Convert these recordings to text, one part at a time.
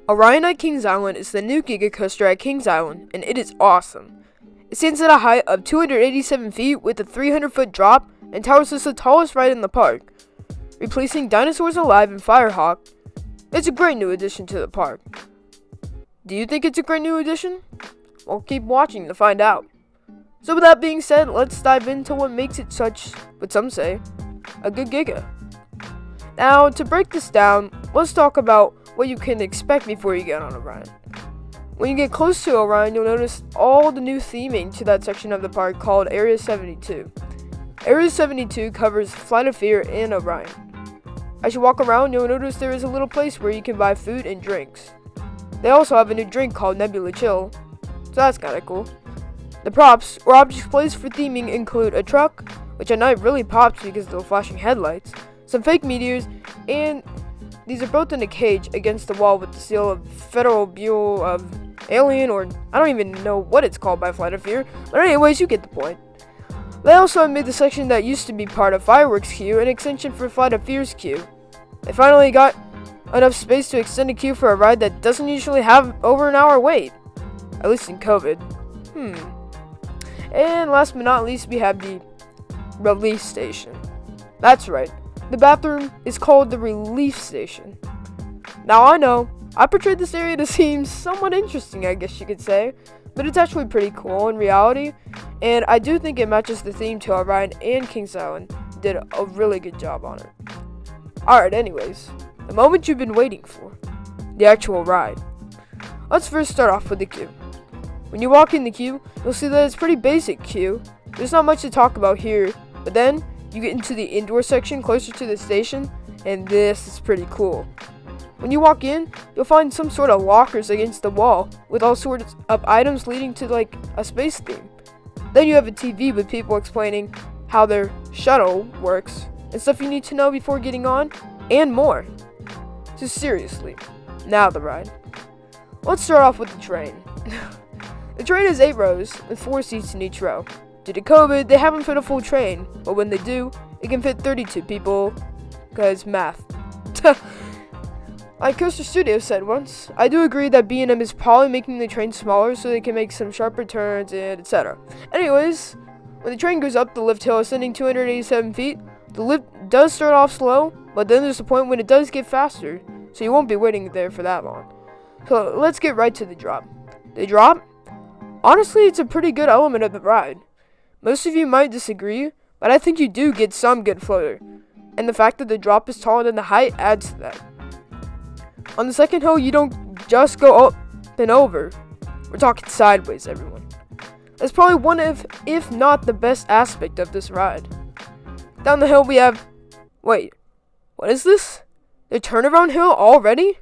Orion at Kings Island is the new Giga coaster at Kings Island, and it is awesome. It stands at a height of 287 feet with a 300-foot drop and towers as the tallest ride in the park. Replacing Dinosaurs Alive and Firehawk, it's a great new addition to the park. Do you think it's a great new addition? Well, keep watching to find out. So with that being said, let's dive into what makes it such, what some say, a good Giga. Now, to break this down, let's talk about what you can expect before you get on Orion. When you get close to Orion, you'll notice all the new theming to that section of the park called Area 72. Area 72 covers Flight of Fear and Orion. As you walk around, you'll notice there is a little place where you can buy food and drinks. They also have a new drink called Nebula Chill, so that's kinda cool. The props, or objects placed for theming, include a truck, which at night really pops because of the flashing headlights, some fake meteors, and these are both in a cage against the wall with the seal of Federal Bureau of Alien, or I don't even know what it's called by Flight of Fear, but anyways, you get the point. They also have made the section that used to be part of Fireworks queue an extension for Flight of Fear's queue. They finally got enough space to extend a queue for a ride that doesn't usually have over an hour wait, at least in COVID. And last but not least, we have the relief station. That's right. The bathroom is called the relief station. Now I know, I portrayed this area to seem somewhat interesting, I guess you could say, but it's actually pretty cool in reality, and I do think it matches the theme to Orion, and Kings Island did a really good job on it. Alright, anyways, the moment you've been waiting for, the actual ride. Let's first start off with the queue. When you walk in the queue, you'll see that it's pretty basic queue. There's not much to talk about here, but then you get into the indoor section closer to the station, and this is pretty cool. When you walk in, you'll find some sort of lockers against the wall with all sorts of items leading to like a space theme. Then you have a TV with people explaining how their shuttle works and stuff you need to know before getting on, and more. So seriously, now the ride. Let's start off with the train. The train is 8 rows with 4 seats in each row. Due to COVID, they haven't fit a full train, but when they do, it can fit 32 people, cause math. Like Coaster Studios said once, I do agree that bandm is probably making the train smaller so they can make some sharper turns and etc. Anyways, when the train goes up the lift hill ascending 287 feet, the lift does start off slow, but then there's a point when it does get faster, so you won't be waiting there for that long. So let's get right to the drop. The drop? Honestly, it's a pretty good element of the ride. Most of you might disagree, but I think you do get some good floater, and the fact that the drop is taller than the height adds to that. On the second hill, you don't just go up and over. We're talking sideways, everyone. That's probably one of, if not the best aspect of this ride. Down the hill we have, wait, what is this? The turnaround hill already?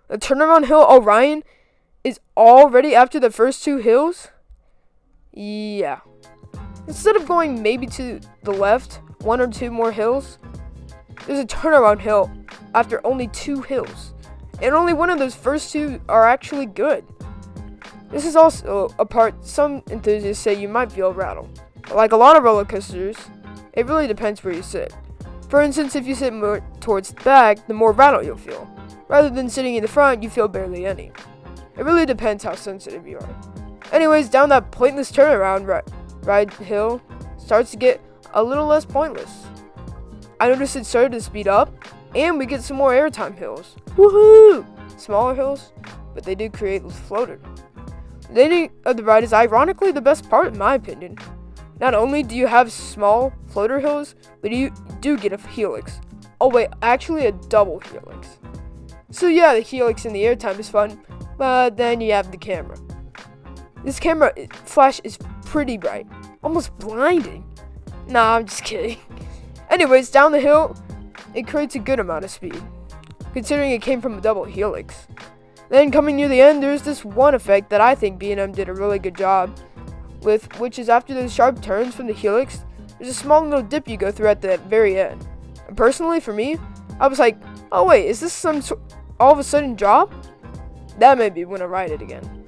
The turnaround hill Orion is already after the first 2 hills? Yeah. Instead of going maybe to the left, 1 or 2 more hills, there's a turnaround hill after only 2 hills. And only one of those first 2 are actually good. This is also a part some enthusiasts say you might feel rattled. Like a lot of roller coasters, it really depends where you sit. For instance, if you sit more towards the back, the more rattle you'll feel. Rather than sitting in the front, you feel barely any. It really depends how sensitive you are. Anyways, down that pointless turnaround ride hill starts to get a little less pointless. I noticed it started to speed up, and we get some more airtime hills. Woohoo! Smaller hills, but they do create a floater. The ending of the ride is ironically the best part in my opinion. Not only do you have small floater hills, but you do get a Helix. Oh wait, actually a double Helix. So yeah, the Helix in the airtime is fun, but then you have the camera. This camera flash is pretty bright, almost blinding. Nah, I'm just kidding. Anyways, down the hill, it creates a good amount of speed, considering it came from a double Helix. Then coming near the end, there's this one effect that I think bandm did a really good job with, which is after those sharp turns from the Helix, there's a small little dip you go through at the very end. And personally, for me, I was like, oh wait, is this some all of a sudden drop? That made me want to ride it again.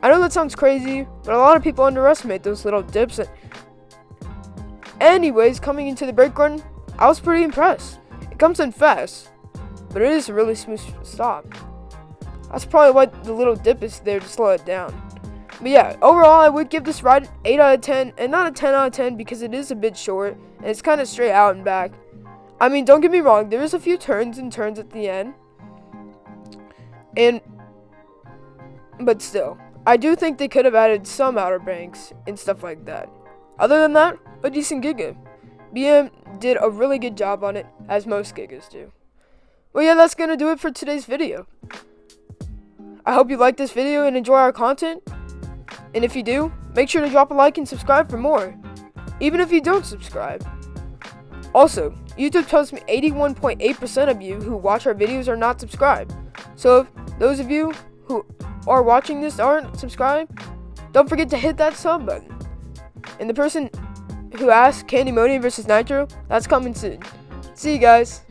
I know that sounds crazy, but a lot of people underestimate those little dips. Anyways, coming into the brake run, I was pretty impressed. It comes in fast, but it is a really smooth stop. That's probably why the little dip is there to slow it down. But yeah, overall I would give this ride 8 out of 10 and not a 10 out of 10 because it is a bit short and it's kind of straight out and back. I mean, don't get me wrong, there is a few turns at the end. But still, I do think they could have added some outer banks and stuff like that. Other than that, a decent Giga. BM did a really good job on it, as most Gigas do. Well, yeah, that's gonna do it for today's video. I hope you liked this video and enjoy our content. And if you do, make sure to drop a like and subscribe for more, even if you don't subscribe. Also, YouTube tells me 81.8% of you who watch our videos are not subscribed. So if those of you who are watching this aren't subscribed, don't forget to hit that sub button. And the person who asked Candymonium versus Nitro, that's coming soon. See you guys.